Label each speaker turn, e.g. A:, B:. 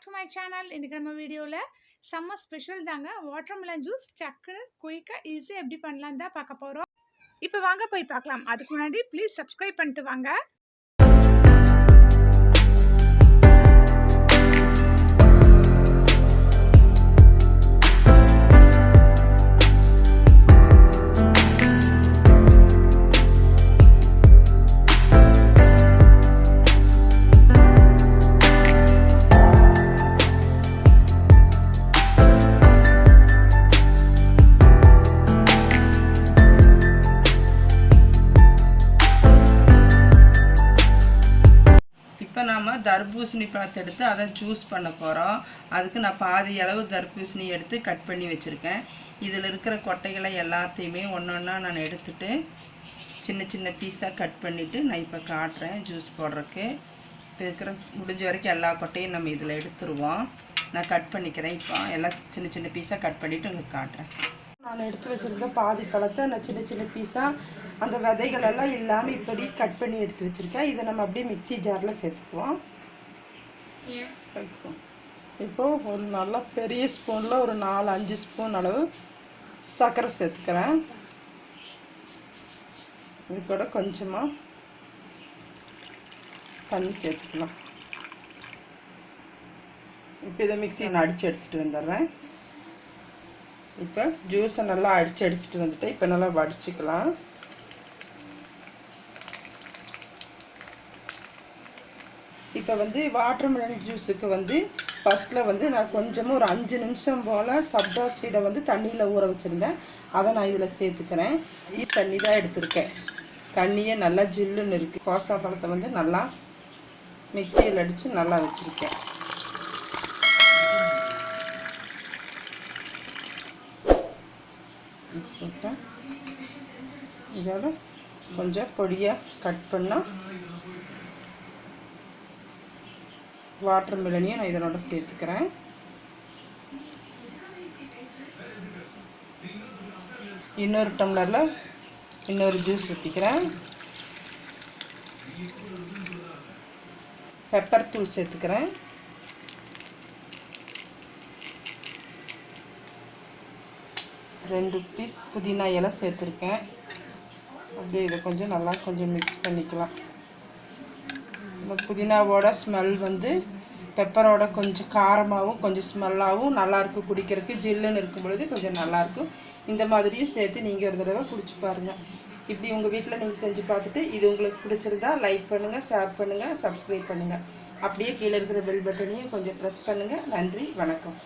A: to my channel. இன்னைக்கு நம்ம வீடியோல சம்மர் ஸ்பெஷல் தாங்க வாட்டர்மெலன் ஜூஸ் டக்குன்னு குயிக்கா ஈஸியா எப்படி பண்ணலாம் தான் பார்க்க போறோம். இப்போ வாங்க போய் பார்க்கலாம். அதுக்கு முன்னாடி ப்ளீஸ் சப்ஸ்கிரைப் பண்ணிட்டு வாங்க.
B: இப்போ நாம் தர்பூசணி பழத்தை எடுத்து அதை ஜூஸ் பண்ண போகிறோம். அதுக்கு நான் பாதி அளவு தர்பூசணி எடுத்து கட் பண்ணி வச்சுருக்கேன். இதில் இருக்கிற கொட்டைகளை எல்லாத்தையுமே ஒன்று ஒன்றா நான் எடுத்துகிட்டு சின்ன சின்ன பீஸாக கட் பண்ணிவிட்டு நான் இப்போ காட்டுறேன் ஜூஸ் போடுறதுக்கு. இப்போ இருக்கிற முடிஞ்ச வரைக்கும் எல்லா கொட்டையும் நம்ம இதில் எடுத்துருவோம். நான் கட் பண்ணிக்கிறேன். இப்போ எல்லாம் சின்ன சின்ன பீஸாக கட் பண்ணிவிட்டு உங்களுக்கு காட்டுறேன். நான் எடுத்து வச்சுருந்த பாதி பழத்தை நான் சின்ன சின்ன பீஸாக அந்த விதைகளெல்லாம் இல்லாமல் இப்படி கட் பண்ணி எடுத்து வச்சுருக்கேன். இதை நம்ம அப்படியே மிக்ஸி ஜாரில் சேர்த்துக்குவோம். இப்போது ஒரு நல்லா பெரிய ஸ்பூனில் ஒரு 4-5 ஸ்பூன் அளவு சர்க்கரை சேர்த்துக்கிறேன். இது கூட கொஞ்சமாக தண்ணி சேர்த்துக்கலாம். இப்போ இதை மிக்ஸி நான் அடித்து எடுத்துகிட்டு வந்துடுறேன். இப்போ ஜூஸை நல்லா எடுத்துகிட்டு வந்துட்டு இப்போ நல்லா வடிச்சிக்கலாம். இப்போ வாட்டர்மெலன் ஜூஸுக்கு ஃபஸ்ட்டில் நான் கொஞ்சமாக ஒரு 5 நிமிஷம் போல் சப்ஜா சீடை தண்ணியில் ஊற வச்சுருந்தேன். அதை நான் இதில் சேர்த்துக்கிறேன். தண்ணி தான் எடுத்திருக்கேன். தண்ணியே நல்லா ஜில்லுன்னு இருக்குது. கோசா பழத்தை நல்லா மிக்சியில் அடித்து நல்லா வச்சுருக்கேன். போட்டேன். இதோட கொஞ்சம் பொடியாக கட் பண்ணால் வாட்டர்மெலனையும் நான் இதனோட சேர்த்துக்கிறேன். இன்னொரு டம்ளரில் இன்னொரு ஜூஸ் ஊற்றிக்கிறேன். பெப்பர் தூள் சேர்த்துக்கிறேன். ரெண்டு பீஸ் புதினா இலை சேர்த்துருக்கேன். அப்படியே இதை கொஞ்சம் மிக்ஸ் பண்ணிக்கலாம். இந்த புதினாவோட ஸ்மெல் பெப்பரோட கொஞ்சம் காரமாகவும் கொஞ்சம் ஸ்மெல்லாகவும் நல்லாயிருக்கு. குடிக்கிறதுக்கு ஜில்லுன்னு இருக்கும் பொழுது கொஞ்சம் நல்லாயிருக்கும். இந்த மாதிரியும் சேர்த்து நீங்கள் ஒரு தடவை குடிச்சு பாருங்கள். இப்படி உங்கள் வீட்டில் நீங்கள் செஞ்சு பார்த்துட்டு இது உங்களுக்கு பிடிச்சிருந்தா லைக் பண்ணுங்கள், ஷேர் பண்ணுங்கள், சப்ஸ்கிரைப் பண்ணுங்கள். அப்படியே கீழே இருக்கிற பெல் பட்டனையும் கொஞ்சம் ப்ரெஸ் பண்ணுங்கள். நன்றி, வணக்கம்.